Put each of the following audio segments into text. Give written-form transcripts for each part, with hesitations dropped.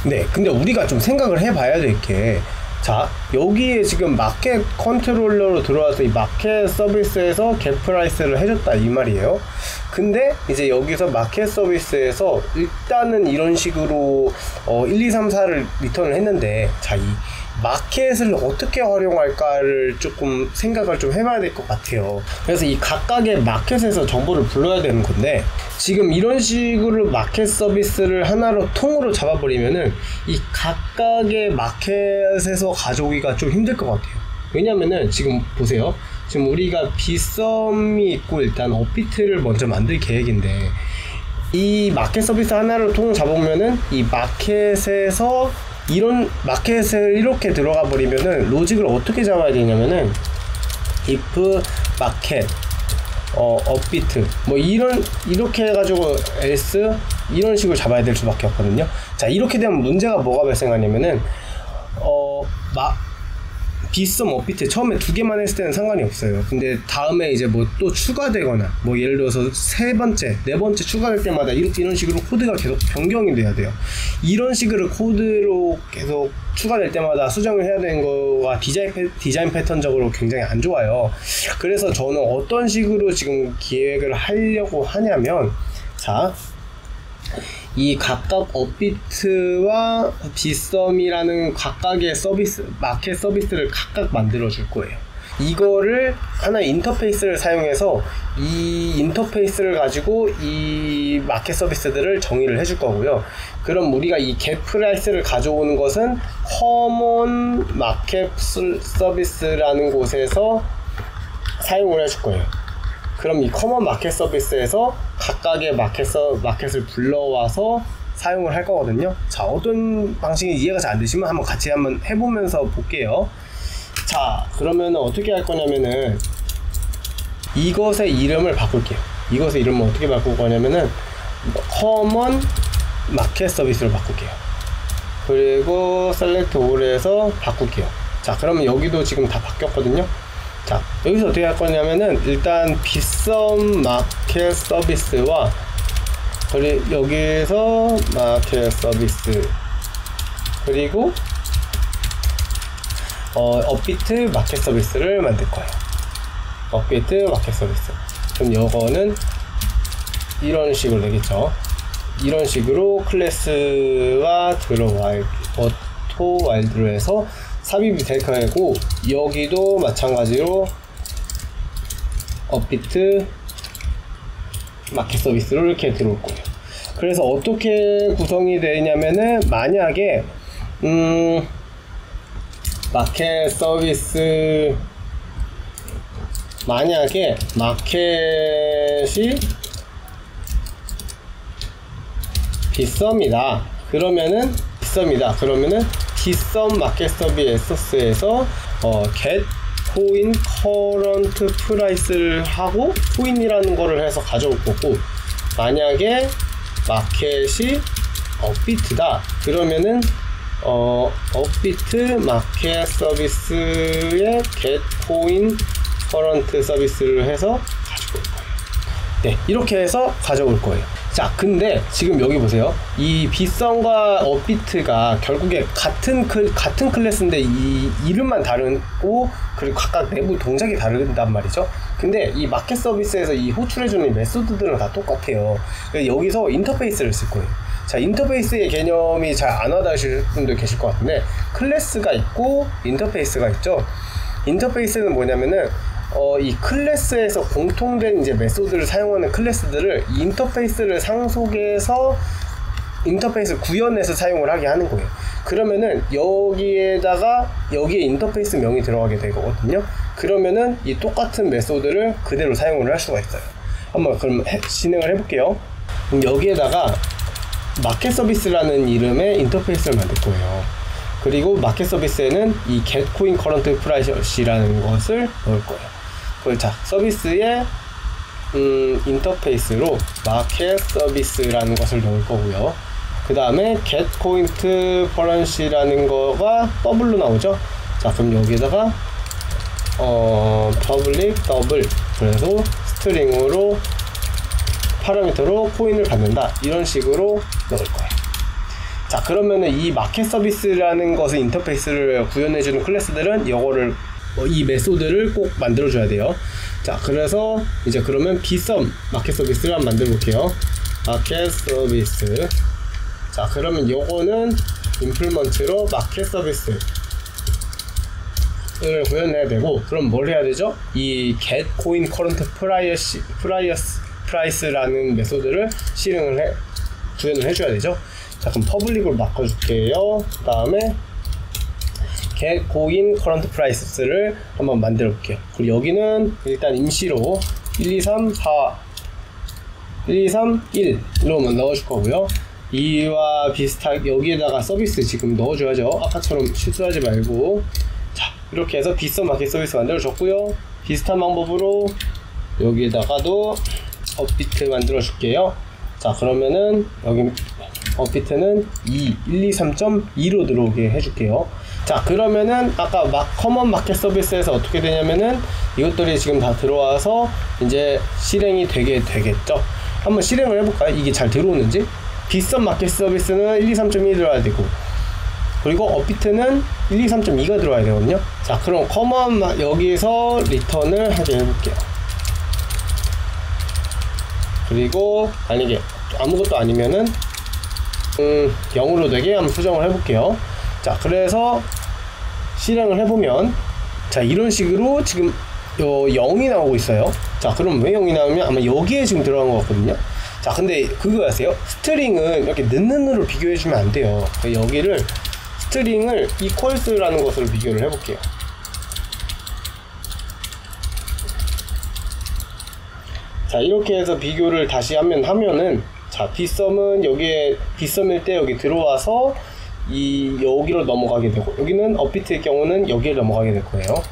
네, 근데 우리가 좀 생각을 해봐야 될 게, 자, 여기에 지금 마켓 컨트롤러로 들어와서 이 마켓 서비스에서 겟 프라이스를 해줬다 이 말이에요. 근데 이제 여기서 마켓 서비스에서 일단은 이런 식으로 1, 2, 3, 4를 리턴을 했는데, 자, 이 마켓을 어떻게 활용할까를 조금 생각을 좀 해봐야 될 것 같아요. 그래서 이 각각의 마켓에서 정보를 불러야 되는 건데, 지금 이런 식으로 마켓 서비스를 하나로 통으로 잡아버리면은 이 각각의 마켓에서 가져오기가 좀 힘들 것 같아요. 왜냐면은 지금 보세요. 지금 우리가 빗썸이 있고 일단 업비트를 먼저 만들 계획인데, 이 마켓 서비스 하나를 통 잡으면은 이 마켓에서 이런 마켓을 이렇게 들어가 버리면은 로직을 어떻게 잡아야 되냐면은 if 마켓 업비트 뭐 이렇게 해가지고 else 이런 식으로 잡아야 될 수밖에 없거든요. 자, 이렇게 되면 문제가 뭐가 발생하냐면은 빗썸 업비트 처음에 두 개만 했을 때는 상관이 없어요. 근데 다음에 이제 뭐 또 추가되거나 뭐 예를 들어서 세 번째, 네 번째 추가될 때마다 이런 식으로 코드가 계속 변경이 돼야 돼요. 이런 식으로 코드로 계속 추가될 때마다 수정을 해야 되는 거가 디자인 패턴적으로 굉장히 안 좋아요. 그래서 저는 어떤 식으로 지금 기획을 하려고 하냐면, 자, 이 각각 업비트와 빗썸이라는 각각의 서비스, 마켓 서비스를 각각 만들어 줄 거예요. 이거를 하나의 인터페이스를 사용해서 이 인터페이스를 가지고 이 마켓 서비스들을 정의를 해줄 거고요. 그럼 우리가 이 겟 프라이스를 가져오는 것은 커먼 마켓 서비스라는 곳에서 사용을 해줄 거예요. 그럼 이 커먼 마켓 서비스에서 각각의 마켓을 불러와서 사용을 할 거거든요. 자, 어떤 방식이 이해가 잘 안 되시면 한번 같이 한번 해보면서 볼게요. 자, 그러면 어떻게 할 거냐면은 이것의 이름을 바꿀게요. 이것의 이름을 어떻게 바꿀 거냐면은 커먼 마켓 서비스로 바꿀게요. 그리고 셀렉트 올에서 바꿀게요. 자, 그러면 여기도 지금 다 바뀌었거든요. 자, 여기서 어떻게 할 거냐면은 일단 빗썸 마켓 서비스와 그리고 여기에서 마켓 서비스 그리고 업비트 마켓 서비스를 만들 거예요. 업비트 마켓 서비스. 그럼 이거는 이런 식으로 되겠죠. 이런 식으로 클래스와 오토 와일드로 해서 삽입이 될 거고, 여기도 마찬가지로 업비트 마켓 서비스로 이렇게 들어올 거예요. 그래서 어떻게 구성이 되냐면은 만약에 마켓 서비스 만약에 마켓이 빗썸이다 그러면은 빗썸 마켓 서비스에서 get 코인 커런트 프라이스를 하고 코인이라는 거를 해서 가져올 거고, 만약에 마켓이 업비트다 그러면은 업비트 마켓 서비스에 get 코인 커런트 서비스를 해서 가져올 거예요. 네, 이렇게 해서 가져올 거예요. 자, 근데 지금 여기 보세요. 이 빗썸과 업비트가 결국에 같은 클래스인데 이 이름만 다르고 그리고 각각 내부 동작이 다르단 말이죠. 근데 이 마켓 서비스에서 이 호출해주는 메소드들은 다 똑같아요. 그래서 여기서 인터페이스를 쓸 거예요. 자, 인터페이스의 개념이 잘 안 와닿으실 분들 계실 것 같은데, 클래스가 있고 인터페이스가 있죠. 인터페이스는 뭐냐면은 이 클래스에서 공통된 이제 메소드를 사용하는 클래스들을 인터페이스를 상속해서 인터페이스 구현해서 사용을 하게 하는 거예요. 그러면은 여기에 인터페이스 명이 들어가게 되거든요. 그러면은 이 똑같은 메소드를 그대로 사용을 할 수가 있어요. 한번 그럼 진행을 해볼게요. 그럼 여기에다가 마켓 서비스라는 이름의 인터페이스를 만들 거예요. 그리고 마켓 서비스에는 이 get coin current price라는 것을 넣을 거예요. 자, 서비스의 인터페이스로 마켓 서비스라는 것을 넣을 거고요. 그 다음에 get coin currency라는 거가 더블로 나오죠. 자, 그럼 여기에다가 public 더블, 그래서 스트링으로 파라미터로 코인을 받는다, 이런 식으로 넣을 거예요. 자, 그러면은 이 마켓 서비스라는 것을 인터페이스를 구현해주는 클래스들은 이거를 이 메소드를 꼭 만들어줘야 돼요. 자, 그래서 이제 그러면 비썸 마켓 서비스를 한번 만들어 볼게요. 마켓 서비스. 자, 그러면 요거는 임플먼트로 마켓 서비스를 구현해야 되고, 그럼 뭘 해야 되죠? 이 get coin current price라는 메소드를 구현을 해줘야 되죠. 자, 그럼 퍼블릭으로 바꿔줄게요. 그 다음에 get coin current price를 한번 만들어 볼게요. 그리고 여기는 일단 임시로 1, 2, 3, 4, 1, 2, 3, 1로만 넣어줄 거고요. 이와 비슷하게 여기에다가 서비스 지금 넣어줘야죠. 아까처럼 실수하지 말고. 자, 이렇게 해서 비썸 마켓 서비스 만들어줬고요. 비슷한 방법으로 여기에다가도 업비트 만들어 줄게요. 자, 그러면은 여기 업비트는 123.2로 들어오게 해줄게요. 자, 그러면은 아까 커먼 마켓 서비스에서 어떻게 되냐면은 이것들이 지금 다 들어와서 이제 실행이 되게 되겠죠. 한번 실행을 해볼까요? 이게 잘 들어오는지. 비썸 마켓 서비스는 123.1 들어와야 되고, 그리고 업비트는 123.2가 들어와야 되거든요. 자, 그럼 커먼 여기서 리턴을 하게 해볼게요. 그리고 만약에 아무것도 아니면은 0으로 되게 한번 수정을 해볼게요. 자, 그래서 실행을 해보면, 자, 이런 식으로 지금 0이 나오고 있어요. 자, 그럼 왜 0이 나오면 아마 여기에 지금 들어간 것 같거든요. 자, 근데 그거 아세요? 스트링은 이렇게 는으로 비교해주면 안 돼요. 여기를 스트링을 equals라는 것으로 비교를 해볼게요. 자, 이렇게 해서 비교를 다시 하면은, 자, 비썸은 여기에 비썸일 때 여기 들어와서 여기로 넘어가게 되고, 여기는 업비트의 경우는 여기를 넘어가게 될 거예요.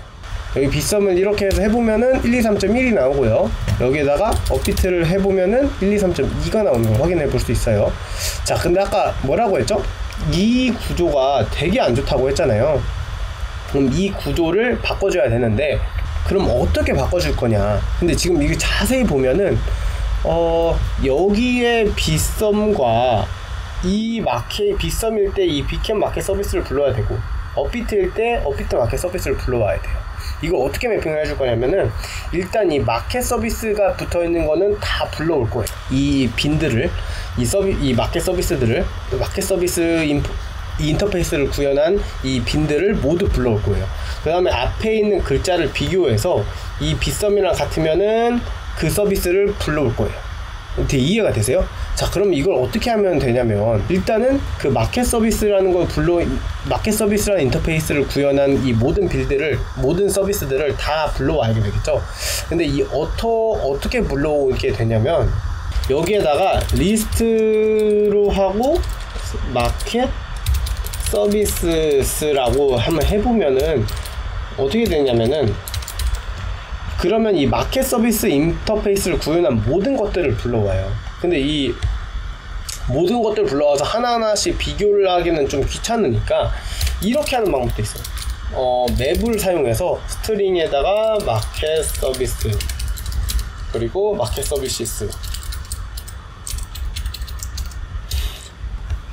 여기 비썸을 이렇게 해서 해보면은 123.1이 나오고요. 여기에다가 업비트를 해보면은 123.2가 나오는 걸 확인해 볼 수 있어요. 자, 근데 아까 뭐라고 했죠? 이 구조가 되게 안 좋다고 했잖아요. 그럼 이 구조를 바꿔줘야 되는데, 그럼 어떻게 바꿔줄 거냐? 근데 지금 이게 자세히 보면은 여기에 비썸과 이 비썸일 때 이 비캠 마켓 서비스를 불러야 되고, 업비트일 때 업비트 마켓 서비스를 불러와야 돼요. 이걸 어떻게 매핑을 해줄 거냐면은, 일단 이 마켓 서비스가 붙어 있는 거는 다 불러올 거예요. 이 빈들을, 이 마켓 서비스들을, 마켓 서비스 인터페이스를 구현한 이 빈들을 모두 불러올 거예요. 그 다음에 앞에 있는 글자를 비교해서 이 비썸이랑 같으면은 그 서비스를 불러올 거예요. 되게 이해가 되세요? 자, 그럼 이걸 어떻게 하면 되냐면, 일단은 그 마켓 서비스라는 마켓 서비스라는 인터페이스를 구현한 이 모든 모든 서비스들을 다 불러와야 되겠죠. 근데 어떻게 불러오게 되냐면, 여기에다가 리스트로 하고 마켓 서비스라고 한번 해보면은 어떻게 되냐면은, 그러면 이 마켓 서비스 인터페이스를 구현한 모든 것들을 불러와요. 근데 이 모든 것들을 불러와서 하나하나씩 비교를 하기는 좀 귀찮으니까 이렇게 하는 방법도 있어요. 맵을 사용해서 스트링에다가 마켓 서비스, 그리고 마켓 서비스,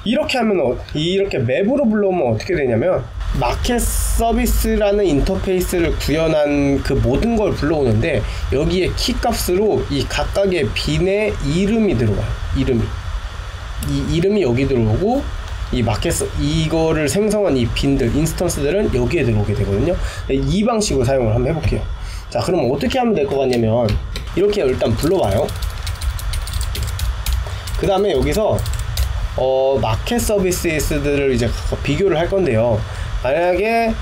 이렇게 하면, 이렇게 맵으로 불러오면 어떻게 되냐면, 마켓 서비스라는 인터페이스를 구현한 그 모든 걸 불러오는데, 여기에 키값으로 이 각각의 빈의 이름이 들어가요. 이름이 여기 들어오고, 이거를 생성한 이 빈들, 인스턴스들은 여기에 들어오게 되거든요. 이 방식으로 사용을 한번 해볼게요. 자, 그럼 어떻게 하면 될 것 같냐면, 이렇게 일단 불러와요. 그 다음에 여기서 마켓 서비스들을 이제 비교를 할 건데요. 만약에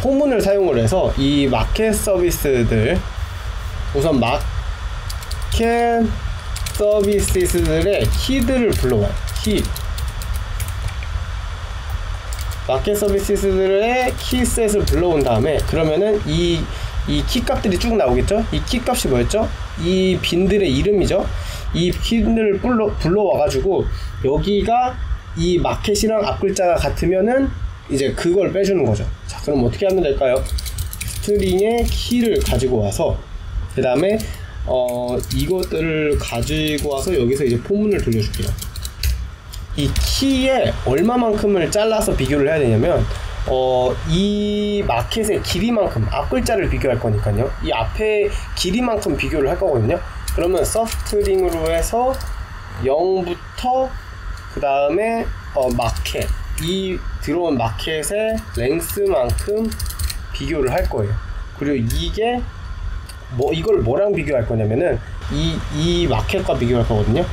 포문을 사용을 해서 이 마켓 서비스들, 우선 마켓 서비스들의 키들을 불러와요. 마켓 서비스들의 키셋을 불러온 다음에, 그러면은 이 키값들이 쭉 나오겠죠? 이 키값이 뭐였죠? 이 빈들의 이름이죠? 이 빈들을 불러와가지고, 여기가 이 마켓이랑 앞글자가 같으면은 이제 그걸 빼주는 거죠. 자, 그럼 어떻게 하면 될까요? 스트링의 키를 가지고 와서, 그 다음에 이것들을 가지고 와서 여기서 이제 포문을 돌려줄게요. 이 키에 얼마만큼을 잘라서 비교를 해야 되냐면 이 마켓의 길이만큼 앞 글자를 비교할 거니까요. 이 앞에 길이만큼 비교를 할 거거든요. 그러면 서스트링으로 해서 0부터 그 다음에 마켓, 이 들어온 마켓의 랭스만큼 비교를 할 거예요. 그리고 이게 이걸 뭐랑 비교할 거냐면은 이 마켓과 비교할 거거든요.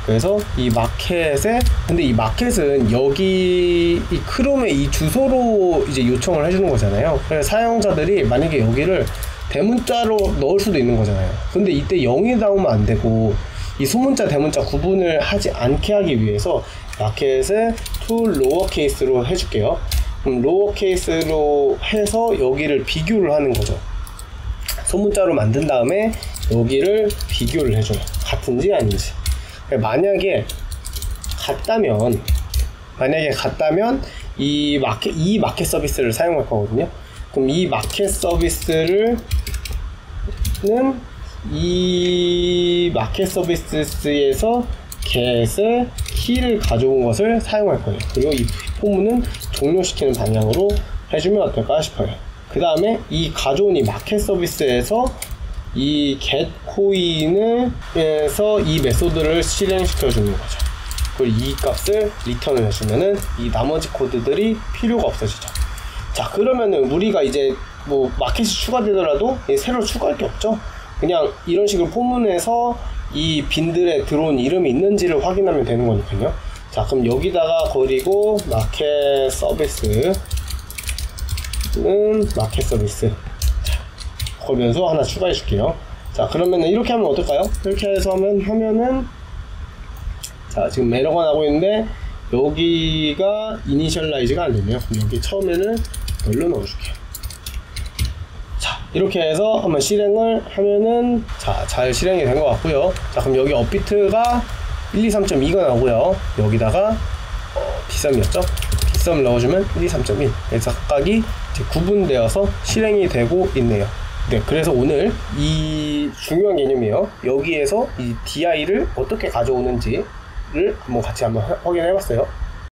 그래서 이 마켓에, 근데 이 마켓은 여기 이 크롬의 이 주소로 이제 요청을 해주는 거잖아요. 그래서 사용자들이 만약에 여기를 대문자로 넣을 수도 있는 거잖아요. 근데 이때 0이 나오면 안 되고, 이 소문자 대문자 구분을 하지 않게 하기 위해서 마켓을 to 로어 케이스로 해줄게요. 그럼 로어 케이스로 해서 여기를 비교를 하는 거죠. 소문자로 만든 다음에 여기를 비교를 해줘요. 같은지 아닌지. 만약에 같다면 이 마켓 서비스를 사용할 거거든요. 그럼 이 마켓 서비스는 이 마켓 서비스에서 get의 키를 가져온 것을 사용할 거예요. 그리고 이 포문은 종료시키는 방향으로 해주면 어떨까 싶어요. 그 다음에 이 가져온 이 마켓 서비스에서 이 get 코인에서 이 메소드를 실행시켜 주는 거죠. 그리고 이 값을 리턴을 해주면은 이 나머지 코드들이 필요가 없어지죠. 자, 그러면은 우리가 이제 뭐 마켓이 추가되더라도 새로 추가할 게 없죠. 그냥 이런 식으로 포문에서 이 빈들에 들어온 이름이 있는지를 확인하면 되는 거니까요. 자, 그럼 여기다가 그리고 마켓 서비스는 마켓 서비스 걸면서 하나 추가해 줄게요. 자, 그러면은 이렇게 하면 어떨까요? 이렇게 해서 하면은 자, 지금 에러가 나고 있는데 여기가 이니셜라이즈가 안 되네요. 그럼 여기 처음에는 열로 넣어줄게요. 자, 이렇게 해서 한번 실행을 하면은 자, 잘 실행이 된 것 같고요. 자, 그럼 여기 업비트가 123.2가 나오고요. 여기다가 빗썸이었죠? 빗썸을 넣어주면 123.1. 그래서 각각이 이제 구분되어서 실행이 되고 있네요. 네, 그래서 오늘 이 중요한 개념이에요. 여기에서 이 DI를 어떻게 가져오는지를 한번 같이 확인해 봤어요.